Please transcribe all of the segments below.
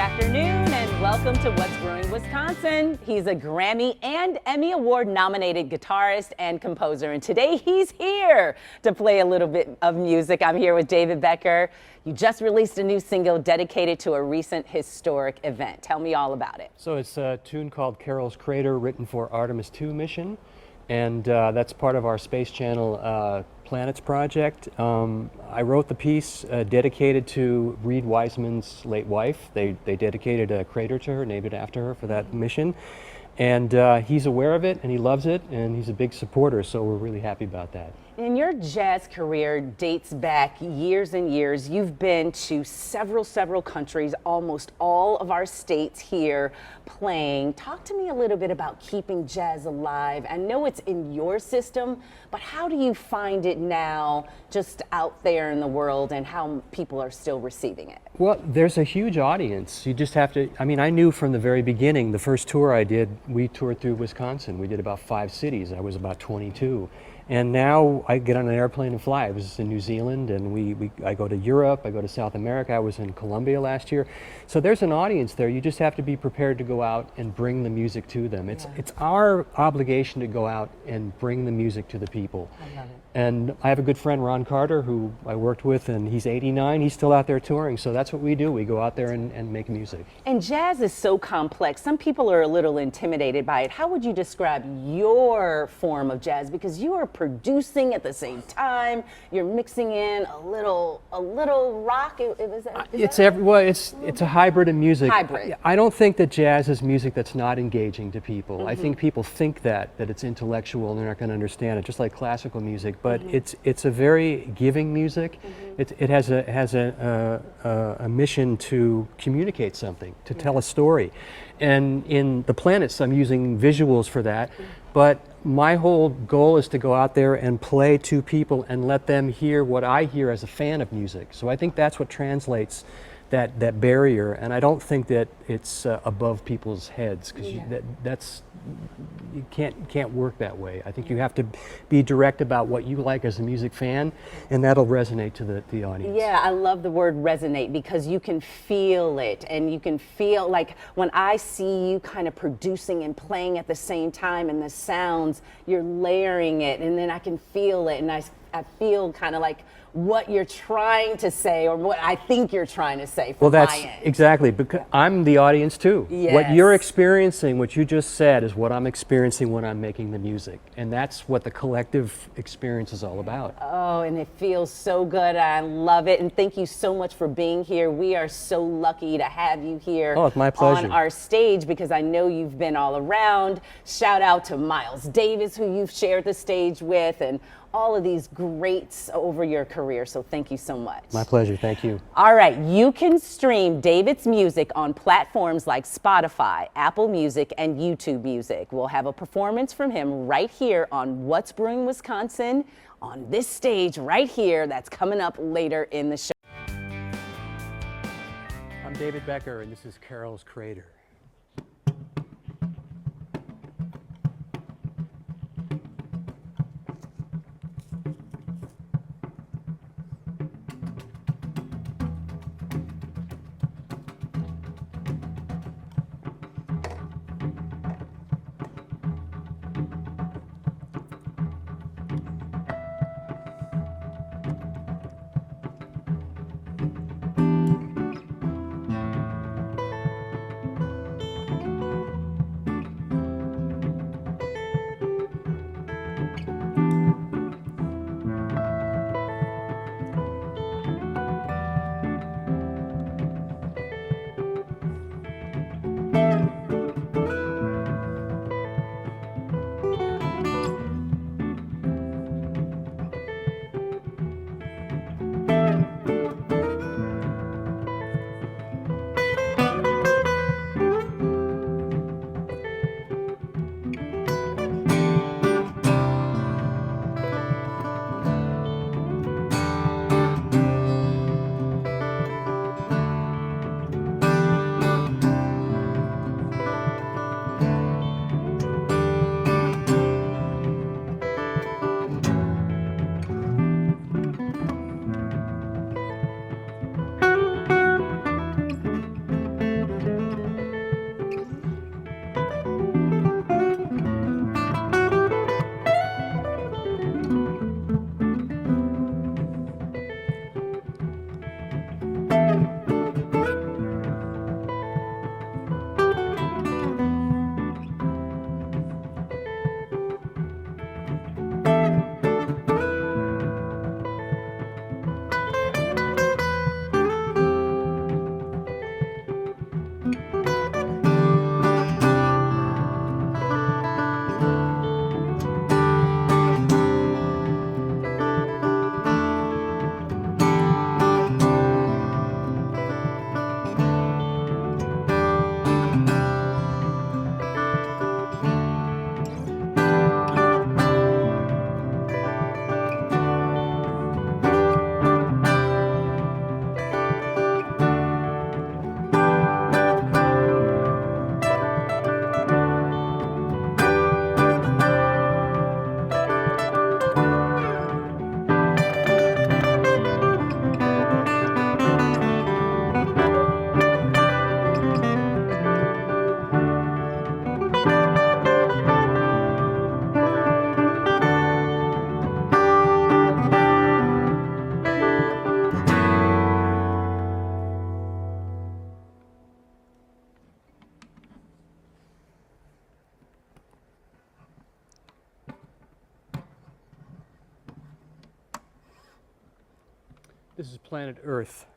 afternoon and welcome to What's Brewing Wisconsin. He's a Grammy and Emmy Award nominated guitarist and composer, and today he's here to play a little bit of music. I'm here with David Becker. You just released a new single dedicated to a recent historic event. Tell me all about it. So it's a tune called Carol's Crater, written for Artemis II mission, and that's part of our Space Channel Planets project. I wrote the piece dedicated to Reed Wiseman's late wife. They dedicated a crater to her, named it after her for that mission. And he's aware of it and he loves it and he's a big supporter, so we're really happy about that. And your jazz career dates back years and years. You've been to several countries, almost all of our states here playing. Talk to me a little bit about keeping jazz alive. I know it's in your system, but how do you find it now just out there in the world and how people are still receiving it? Well, there's a huge audience. You just have to, I mean, I knew from the very beginning, the first tour I did, we toured through Wisconsin. We did about 5 cities. I was about 22. And now I get on an airplane and fly. I was in New Zealand, and I go to Europe, I go to South America. I was in Colombia last year. So there's an audience there. You just have to be prepared to go out and bring the music to them. It's our obligation to go out and bring the music to the people. I love it. And I have a good friend, Ron Carter, who I worked with, and he's 89. He's still out there touring. So that's what we do. We go out there and make music. And jazz is so complex. Some people are a little intimidated by it. How would you describe your form of jazz? Because you are producing at the same time. You're mixing in a little rock. It's a hybrid of music. Hybrid. I don't think that jazz is music that's not engaging to people. I think people think that it's intellectual and they're not going to understand it, just like classical music. But it's a very giving music. It has a mission to communicate something, to tell a story. And in the planets, I'm using visuals for that. But my whole goal is to go out there and play to people and let them hear what I hear as a fan of music. So I think that's what translates that barrier, and I don't think that it's above people's heads, because you can't work that way. I think you have to be direct about what you like as a music fan, and that'll resonate to the audience. Yeah, I love the word resonate, because you can feel it, and you can feel, like when I see you kind of producing and playing at the same time, and the sounds, you're layering it, and then I can feel it, and I feel kind of like what you're trying to say, or what I think you're trying to say from my end. Exactly, because I'm the audience too. Yes. What you're experiencing, what you just said, is what I'm experiencing when I'm making the music. And that's what the collective experience is all about. Oh, and it feels so good. I love it. And thank you so much for being here. We are so lucky to have you here it's my pleasure. On our stage, because I know you've been all around. Shout out to Miles Davis, who you've shared the stage with, and all of these greats over your career. So thank you so much. My pleasure. Thank you. All right. You can stream David's music on platforms like Spotify, Apple Music, and YouTube Music. We'll have a performance from him right here on What's Brewing Wisconsin, on this stage right here. That's coming up later in the show. I'm David Becker, and this is Carol's Crater. This is Planet Earth.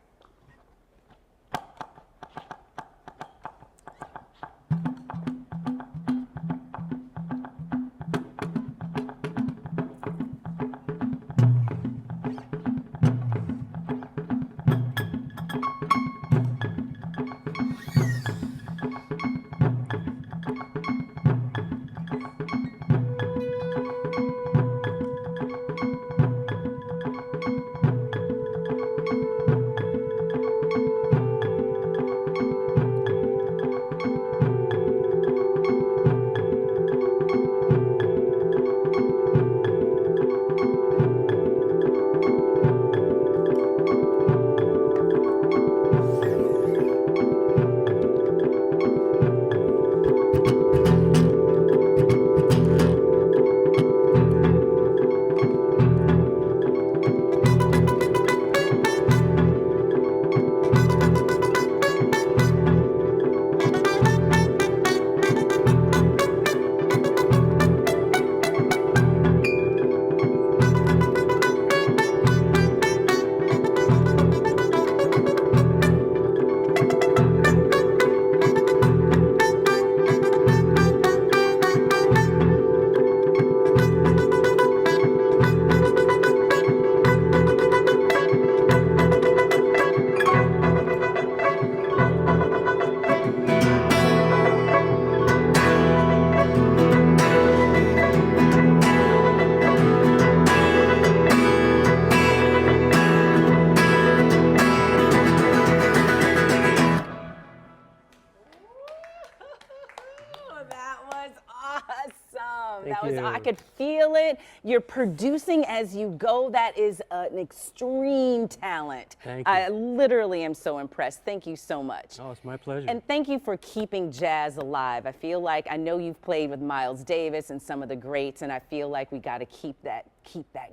That was awesome. Thank That was, you. I could feel it. You're producing as you go. That is an extreme talent. Thank you. I literally am so impressed. Thank you so much. Oh, it's my pleasure. And thank you for keeping jazz alive. I feel like, I know you've played with Miles Davis and some of the greats, and I feel like we got to keep that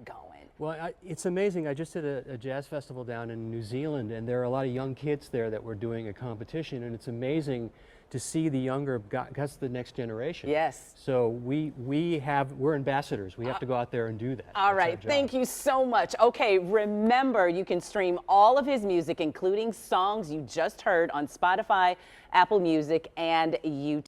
going. Well, it's amazing. I just did a jazz festival down in New Zealand, and there are a lot of young kids there that were doing a competition, and it's amazing to see the younger, that's the next generation. Yes. So we're ambassadors. We have to go out there and do that. All right, thank you so much. Okay, remember, you can stream all of his music, including songs you just heard, on Spotify, Apple Music, and YouTube.